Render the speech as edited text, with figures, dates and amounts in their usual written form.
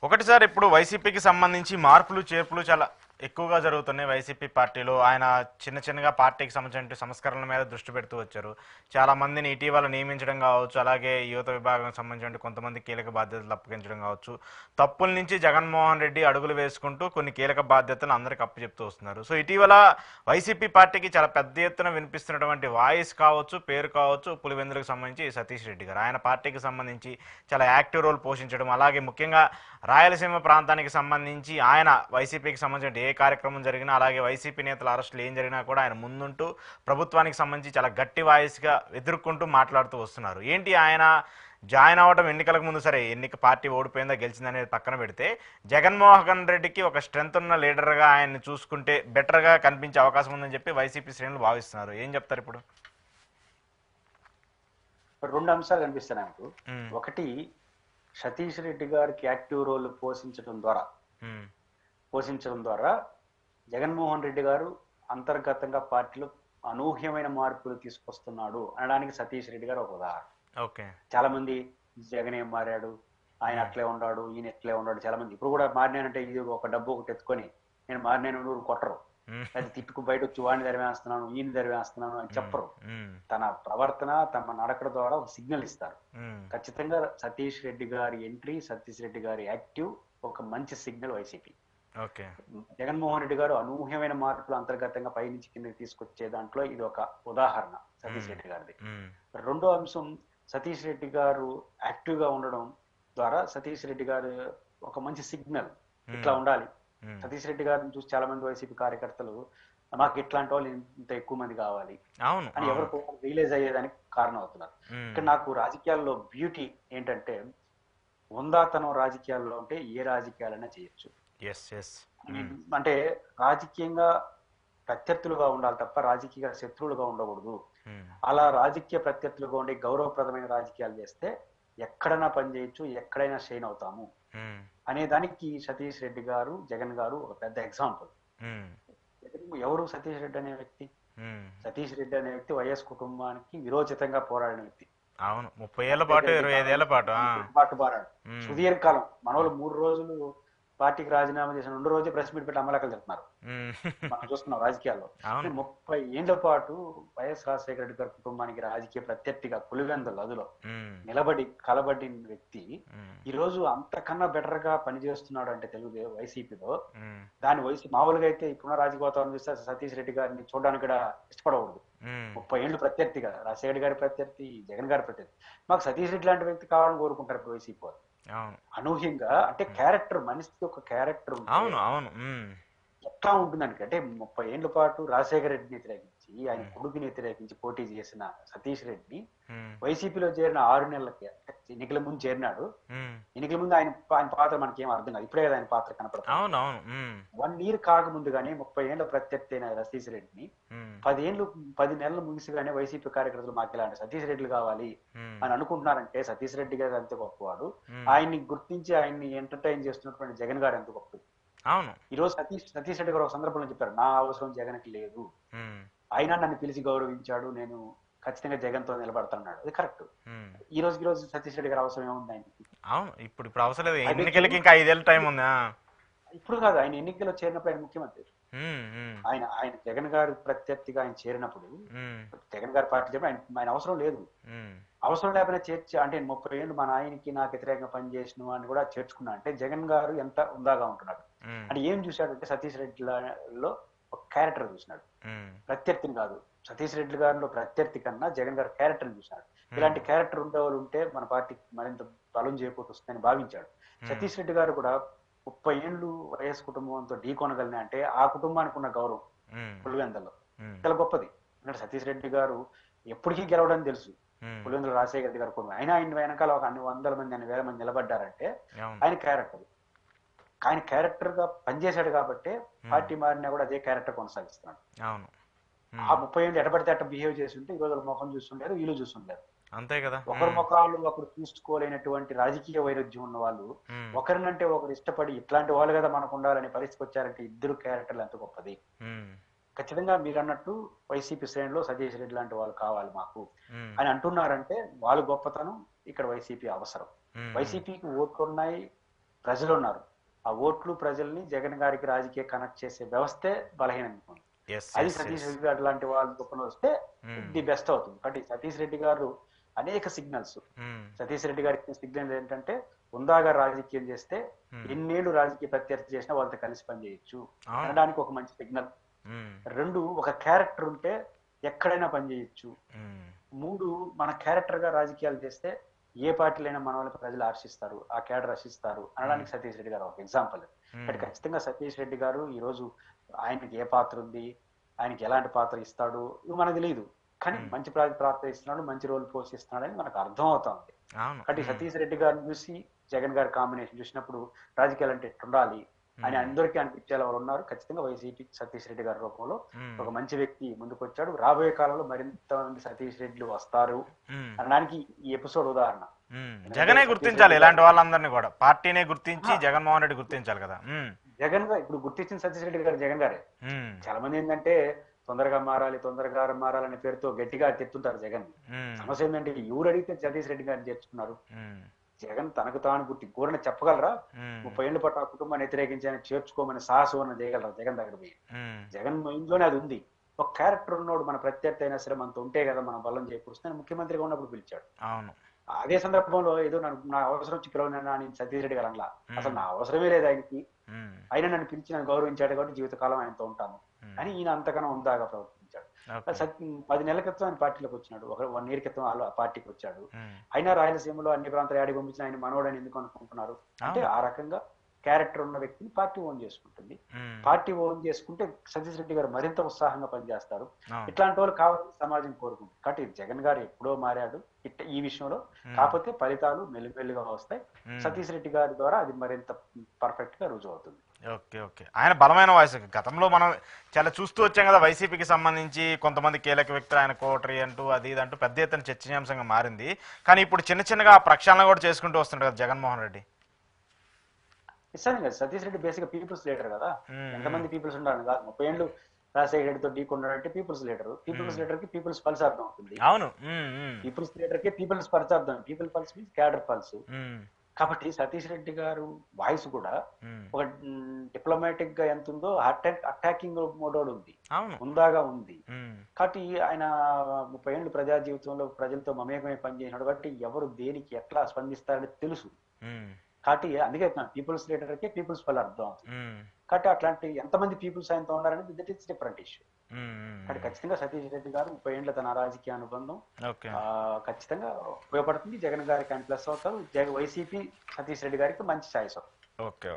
ఒకటి సార్, ఇప్పుడు వైసీపీకి సంబంధించి మార్పులు చేర్పులు చాలా ఎక్కువగా జరుగుతున్నాయి వైసీపీ పార్టీలో. ఆయన చిన్నగా పార్టీకి సంబంధించిన సంస్కరణల మీద దృష్టి పెడుతూ వచ్చారు. చాలా మందిని ఇటీవల నియమించడం కావచ్చు, అలాగే యువత విభాగం సంబంధించిన కొంతమంది కీలక బాధ్యతలు అప్పగించడం కావచ్చు. తప్పుల నుంచి జగన్మోహన్ రెడ్డి అడుగులు వేసుకుంటూ కొన్ని కీలక బాధ్యతలు అందరికి అప్పచెప్తూ వస్తున్నారు. సో ఇటీవల వైసీపీ పార్టీకి చాలా పెద్ద ఎత్తున వినిపిస్తున్నటువంటి వాయిస్ కావచ్చు, పేరు కావచ్చు, పులివెందులకు సంబంధించి సతీష్ రెడ్డి గారు. ఆయన పార్టీకి సంబంధించి చాలా యాక్టివ్ రోల్ పోషించడం, అలాగే ముఖ్యంగా రాయలసీమ ప్రాంతానికి సంబంధించి ఆయన వైసీపీకి సంబంధించిన ఏ కార్యక్రమం జరిగినా, అలాగే వైసీపీ నేతల అరెస్టులు ఏం జరిగినా కూడా ఆయన ముందుంటూ ప్రభుత్వానికి సంబంధించి చాలా గట్టి వాయిస్గా ఎదుర్కొంటూ మాట్లాడుతూ వస్తున్నారు. ఏంటి ఆయన జాయిన్ అవ్వడం ఎన్నికలకు ముందు, సరే ఎన్నిక పార్టీ ఓడిపోయిందా గెలిచిందనేది పక్కన పెడితే, జగన్మోహన్ రెడ్డికి ఒక స్ట్రెంత్ ఉన్న లీడర్గా ఆయన్ని చూసుకుంటే బెటర్గా కనిపించే అవకాశం ఉందని చెప్పి వైసీపీ శ్రేణులు భావిస్తున్నారు. ఏం చెప్తారు ఇప్పుడు? రెండు అంశాలు కనిపిస్తున్నాయి నాకు. ఒకటి, సతీష్ రెడ్డి గారికి యాక్టివ్ రోల్ పోషించడం ద్వారా జగన్మోహన్ రెడ్డి గారు అంతర్గతంగా పార్టీలో అనూహ్యమైన మార్పులు తీసుకొస్తున్నాడు అనడానికి సతీష్ రెడ్డి గారు ఒక ఉదాహరణ. చాలా మంది జగన్ ఏం మారాడు, ఆయన అట్లే ఉన్నాడు, ఈయన ఎట్లే ఉన్నాడు, చాలా మంది ఇప్పుడు కూడా మారినానంటే ఇది ఒక డబ్బు ఒకటి ఎత్తుకొని నేను మారినాను నూరు కొట్టరు, అది తిట్టుకు బయట వచ్చి వాడిని దరివేస్తున్నాను ఈయన దరివేస్తున్నాను అని చెప్పరు. తన ప్రవర్తన, తమ నడకడ ద్వారా ఒక సిగ్నల్ ఇస్తారు. ఖచ్చితంగా సతీష్ రెడ్డి గారి ఎంట్రీ, సతీష్ రెడ్డి గారి యాక్టివ్ ఒక మంచి సిగ్నల్ వైసీపీ. జగన్మోహన్ రెడ్డి గారు అనూహ్యమైన మార్పులు అంతర్గతంగా పైనుంచి కిందకి తీసుకొచ్చే దాంట్లో ఇది ఒక ఉదాహరణ సతీష్ రెడ్డి గారిది. రెండో అంశం, సతీష్ రెడ్డి గారు యాక్టివ్ గా ఉండడం ద్వారా సతీష్ రెడ్డి గారు ఒక మంచి సిగ్నల్, ఇట్లా ఉండాలి. సతీష్ రెడ్డి గారిని చూసి చాలా మంది వైసీపీ కార్యకర్తలు మాకు ఇట్లాంటి వాళ్ళు ఇంత ఎక్కువ మంది కావాలి అని ఎవరు రియలైజ్ అయ్యేదానికి కారణం అవుతున్నారు. ఇక్కడ నాకు రాజకీయాల్లో బ్యూటీ ఏంటంటే, ఉందాతనం రాజకీయాల్లో ఉంటే ఏ రాజకీయాలైనా చేయొచ్చు. అంటే రాజకీయంగా ప్రత్యర్థులుగా ఉండాలి తప్ప రాజకీయ శత్రువులుగా ఉండకూడదు. అలా రాజకీయ ప్రత్యర్థులుగా ఉండి గౌరవప్రదమైన రాజకీయాలు చేస్తే ఎక్కడైనా పని చేయొచ్చు, ఎక్కడైనా షైన్ అవుతాము అనే దానికి సతీష్ రెడ్డి గారు, జగన్ గారు ఒక పెద్ద ఎగ్జాంపుల్. ఎవరు సతీష్ రెడ్డి అనే వ్యక్తి? సతీష్ రెడ్డి అనే వ్యక్తి వైఎస్ కుటుంబానికి విరోచితంగా పోరాడిన వ్యక్తి. 30 ఏళ్ల పాటు 25 ఏళ్ల పాటు పోరాడు. సుదీర్ఘకాలం. మనోళ్ళు 3 రోజులు పార్టీకి రాజీనామా చేసిన 2 రోజే ప్రెస్ మీట్ పెట్టి అమలాకలు చెప్తున్నారు. మనం చూస్తున్నాం రాజకీయాల్లో. 30 ఏళ్ల పాటు వైఎస్ రాజశేఖర రెడ్డి గారి కుటుంబానికి రాజకీయ ప్రత్యర్థిగా పులివెందులు అదులో నిలబడి కలబడిన వ్యక్తి ఈ రోజు అంతకన్నా బెటర్ గా పనిచేస్తున్నాడు అంటే తెలుగు వైసీపీలో. దాని వయసు మామూలుగా అయితే ఇప్పుడున్న రాజకీయ వాతావరణం చూస్తే సతీష్ రెడ్డి గారిని చూడడానికి కూడా ఇష్టపడకూడదు. 30 ఏళ్ళు ప్రత్యర్థిగా రాజశేఖర గారి ప్రత్యర్థి, జగన్ గారి ప్రత్యర్థి. మాకు సతీష్ రెడ్డి లాంటి వ్యక్తి కావాలని కోరుకుంటారు ఇప్పుడు వైసీపీ వాళ్ళు. అనూహ్యంగా అంటే క్యారెక్టర్, మనిషికి ఒక క్యారెక్టర్ ఎట్లా ఉంటుందానికి అంటే 30 ఏళ్ల పాటు రాజశేఖర రెడ్డిని వ్యతిరేకించి, ఆయన కొడుకుని వ్యతిరేకించి పోటీ చేసిన సతీష్ రెడ్డి వైసీపీలో చేరిన 6 నెలలకి ఎన్నికల ముందు చేరినాడు. ఎన్నికల ముందు ఆయన పాత్ర మనకి ఏం అర్థం కాదు, ఇప్పుడే కదా ఆయన పాత్ర కనపడుతుంది. 1 year కాకముందుగానే 30 ఏళ్ల ప్రత్యర్థి అయిన సతీష్ రెడ్డిని 10 నెలలు ముగిసిగానే వైసీపీ కార్యకర్తలు మాకు ఇలాంటి సతీష్ రెడ్డిలు కావాలి అని అనుకుంటున్నారంటే సతీష్ రెడ్డి గారు ఎంత గొప్పవాడు, ఆయన్ని గుర్తించి ఆయన్ని ఎంటర్టైన్ చేస్తున్నటువంటి జగన్ గారు ఎంత గొప్ప. ఈ రోజు సతీష్ రెడ్డి గారు ఒక సందర్భంలో చెప్పారు, నా అవసరం జగన్కి లేదు, అయినా నన్ను పిలిచి గౌరవించాడు, నేను ఖచ్చితంగా జగన్ తో నిలబడుతున్నాడు. అది కరెక్ట్. ఈ రోజు సతీష్ రెడ్డి గారు అవసరం ఏముంది ఆయనకి? ఇప్పుడు అవసరం లేదు, ఎన్నికలకి ఇంకా 5 ఏళ్ళ టైం ఉందా? ఇప్పుడు కాదు, ఆయన ఎన్నికల్లో చేరినప్పుడు ఆయన ముఖ్యమంత్రి. ఆయన జగన్ గారి ప్రత్యర్థిగా ఆయన చేరినప్పుడు, జగన్ గారి పార్టీ చెప్పి ఆయన అవసరం లేదు. అవసరం లేకపోయినా చేర్చి అంటే 30 ఏళ్ళు మా నాయనకి నాకు వ్యతిరేకంగా పనిచేసిన అని కూడా చేర్చుకున్నా అంటే జగన్ గారు ఎంత ఉందాగా ఉంటున్నాడు అంటే ఏం చూశాడంటే సతీష్ రెడ్డిలో ఒక క్యారెక్టర్ చూసినాడు, ప్రత్యర్థిని కాదు. సతీష్ రెడ్డి గారిలో ప్రత్యర్థి కన్నా జగన్ గారు క్యారెక్టర్ చూసినాడు. ఇలాంటి క్యారెక్టర్ ఉండేవాళ్ళు ఉంటే మన పార్టీకి మరింత బలం చేకూరుస్తుందని భావించాడు. సతీష్ రెడ్డి గారు కూడా 30 ఏళ్ళు వైఎస్ కుటుంబంతో ఢీకొనగలిగిన అంటే ఆ కుటుంబానికి ఉన్న గౌరవం పులివెందుల్లో చాలా గొప్పది. ఎందుకంటే సతీష్ రెడ్డి గారు ఎప్పటికీ గెలవడం తెలుసు. పులివెందుల రాజశేఖర రెడ్డి గారు కుటుంబం అయినా ఆయన వెనకాల ఒక అన్ని 100 మంది 1,000 మంది నిలబడ్డారంటే ఆయన క్యారెక్టర్ గా పనిచేశాడు కాబట్టి పార్టీ మారినా కూడా అదే క్యారెక్టర్ కొనసాగిస్తున్నాడు. ఆ 30 ఏళ్ళు ఎటబడితే అట్ట బిహేవ్ చేసి ఉంటే ఈ రోజు ముఖం చూస్తుంటారు, వీళ్ళు చూస్తుంటారు. అంతే కదా. ఒకరి ముఖాలు ఒకరు చూసుకోలేనటువంటి రాజకీయ వైరుధ్యం ఉన్న వాళ్ళు ఒకరినంటే ఒకరు ఇష్టపడి ఇట్లాంటి వాళ్ళు కదా మనకు ఉండాలనే పరిస్థితి వచ్చారంటే ఇద్దరు క్యారెక్టర్లు ఎంత గొప్పది. ఖచ్చితంగా మీరు అన్నట్టు వైసీపీ శ్రేణిలో సతీష్ రెడ్డి లాంటి వాళ్ళు కావాలి మాకు అని అంటున్నారంటే వాళ్ళు గొప్పతనం. ఇక్కడ వైసీపీ అవసరం. వైసీపీకి ఓట్లు ఉన్నాయి, ప్రజలు ఉన్నారు. ఆ ఓట్లు ప్రజల్ని జగన్ గారికి రాజకీయ కనెక్ట్ చేసే వ్యవస్థే బలహీనంగా ఉంది. అది సతీష్ రెడ్డి గారు లాంటి వాళ్ళ గొప్పన వస్తే ది బెస్ట్ అవుతుంది. కాబట్టి సతీష్ రెడ్డి గారు అనేక సిగ్నల్స్, సతీష్ రెడ్డి గారికి సిగ్నల్ ఏంటంటే ఉందాగా రాజకీయం చేస్తే ఎన్నేళ్ళు రాజకీయ ప్రత్యర్థి చేసినా వాళ్ళతో కలిసి పనిచేయొచ్చు అనడానికి ఒక మంచి సిగ్నల్. 2, ఒక క్యారెక్టర్ ఉంటే ఎక్కడైనా పనిచేయొచ్చు. 3, మన క్యారెక్టర్ గా రాజకీయాలు చేస్తే ఏ పార్టీలైనా మన వాళ్ళకి ప్రజలు హర్షిస్తారు, ఆ క్యాడర్ హర్షిస్తారు అనడానికి సతీష్ రెడ్డి గారు ఒక ఎగ్జాంపుల్. బట్ ఖచ్చితంగా సతీష్ రెడ్డి గారు ఈ రోజు ఆయనకి ఏ పాత్ర ఉంది, ఆయనకి ఎలాంటి పాత్ర ఇస్తాడు ఇవి మనకు తెలియదు. కానీ మంచి పాత్ర ఇస్తున్నాడు, మంచి రోల్ పోషిస్తున్నాడు అని మనకు అర్థం అవుతా ఉంది. కాబట్టి సతీష్ రెడ్డి గారిని చూసి జగన్ గారి కాంబినేషన్ చూసినప్పుడు రాజకీయాలు అంటే ఉండాలి అని అందరికీ అనిపించేలా వాళ్ళు ఉన్నారు. ఖచ్చితంగా వైసీపీ సతీష్ రెడ్డి గారి రూపంలో ఒక మంచి వ్యక్తి ముందుకు వచ్చాడు. రాబోయే కాలంలో మరింత మంది సతీష్ రెడ్డిలు వస్తారు అనడానికి ఈ ఎపిసోడ్ ఉదాహరణ. జగనే గుర్తించాలి ఇలాంటి వాళ్ళందరినీ కూడా, పార్టీనే గుర్తించి జగన్మోహన్ రెడ్డి గుర్తించాలి కదా. జగన్ గారు ఇప్పుడు గుర్తించిన సతీష్ రెడ్డి గారు జగన్ గారే. చాలా మంది ఏంటంటే తొందరగా మారాలనే పేరుతో గట్టిగా తెస్తుంటారు జగన్. సమస్య ఏంటంటే ఎవరు అడిగితే సతీష్ రెడ్డి గారిని చేర్చుకున్నారు. జగన్ తనకు తాను గుర్తి కోరిన చెప్పగలరా? 30 ఏళ్ళు పట్టు ఆ కుటుంబాన్ని వ్యతిరేకించి ఆయన చేర్చుకోమని సాహసం చేయగలరా జగన్ దగ్గర పోయి? జగన్ మైండ్లోనే అది ఉంది. ఒక క్యారెక్టర్ ఉన్నోడు మన ప్రత్యర్థి అయినా సరే మనతో ఉంటే కదా మనం బలం చేకూరుస్తే ముఖ్యమంత్రిగా ఉన్నప్పుడు పిలిచాడు. అదే సందర్భంలో ఏదో నా అవసరం వచ్చి పిలవనా అని సతీష్ రెడ్డి గారు అనలా. అసలు నా అవసరమే లేదు ఆయనకి, ఆయన నన్ను పిలిచి నన్ను గౌరవించాడు కాబట్టి జీవితకాలం ఆయనతో ఉంటాను అని ఈయన అంతకన్నా ఉందాగా ప్రవర్తించాడు. 10 నెలల క్రితం ఆయన పార్టీలోకి వచ్చినాడు, 1 year క్రితం ఆ పార్టీకి వచ్చాడు. అయినా రాయలసీమలో అన్ని ప్రాంతాలు యాడికి పంపించిన ఆయన మనోడని ఎందుకు అనుకుంటున్నారు అంటే ఆ రకంగా క్యారెక్టర్ ఉన్న వ్యక్తిని పార్టీ ఓన్ చేసుకుంటుంది. పార్టీ ఓన్ చేసుకుంటే సతీష్ రెడ్డి గారు మరింత ఉత్సాహంగా పనిచేస్తారు. ఇట్లాంటి వాళ్ళు కావాలని సమాజం కోరుకుంటుంది. కాబట్టి జగన్ గారు ఎప్పుడో మారాడు ఈ విషయంలో, కాకపోతే ఫలితాలు మెల్లిమెల్లిగా వస్తాయి. సతీష్ రెడ్డి గారి ద్వారా అది మరింత పర్ఫెక్ట్ గా రుజువు అవుతుంది. ఓకే. ఆయన బలమైన వాయిస్. గతంలో మనం చాలా చూస్తూ వచ్చాం కదా, వైసీపీకి సంబంధించి కొంతమంది కీలక వ్యక్తులు ఆయన కోటరీ అంటూ అది ఇది అంటూ పెద్ద ఎత్తున చర్చనీయాంశంగా మారింది. కానీ ఇప్పుడు చిన్నగా ప్రక్షాళన కూడా చేసుకుంటూ వస్తుంటారు కదా జగన్మోహన్ రెడ్డి. ఇస్తాను కదా, Satish Reddy basic peoples leader కదా. ఎంతమంది పీపుల్స్ ఉండాలి కాదు, 30 ఏళ్ళు రాజశేఖర రెడ్డితో ఢీకొన్నాడంటే పీపుల్స్ లీడర్. పీపుల్స్ లీడర్ కి పీపుల్స్ పల్స్ అర్థం అవుతుంది. అవును, పీపుల్స్ లీడర్ కి పీపుల్స్ పల్స్ అర్థం. People pulse means cadre pulse. కాబట్టి సతీష్ రెడ్డి గారు వాయిస్ కూడా ఒక డిప్లొమాటిక్ గా ఎంత ఉందో అటాకింగ్ మోడోడ్ ఉంది, ఉందాగా ఉంది. కాబట్టి ఆయన 30 ఏళ్ళు ప్రజా జీవితంలో ప్రజలతో మమేకమై పనిచేసినాడు కాబట్టి ఎవరు దేనికి ఎట్లా స్పందిస్తారని తెలుసు. కాబట్టి అందుకే పీపుల్స్ లీడర్ కి పీపుల్స్ పల్ అర్థం. కాబట్టి అట్లాంటి ఎంతమంది పీపుల్స్ ఆయనతో ఉన్నారనేది దట్ ఈస్ డిఫరెంట్ ఇష్యూ. కాబట్టి ఖచ్చితంగా సతీష్ రెడ్డి గారు 30 ఏళ్ళ తన రాజకీయ అనుబంధం ఖచ్చితంగా ఉపయోగపడుతుంది. జగన్ గారికి ఆయన ప్లస్ అవుతారు. వైసీపీ సతీష్ రెడ్డి గారికి మంచి ఛాయిస్ అవుతుంది.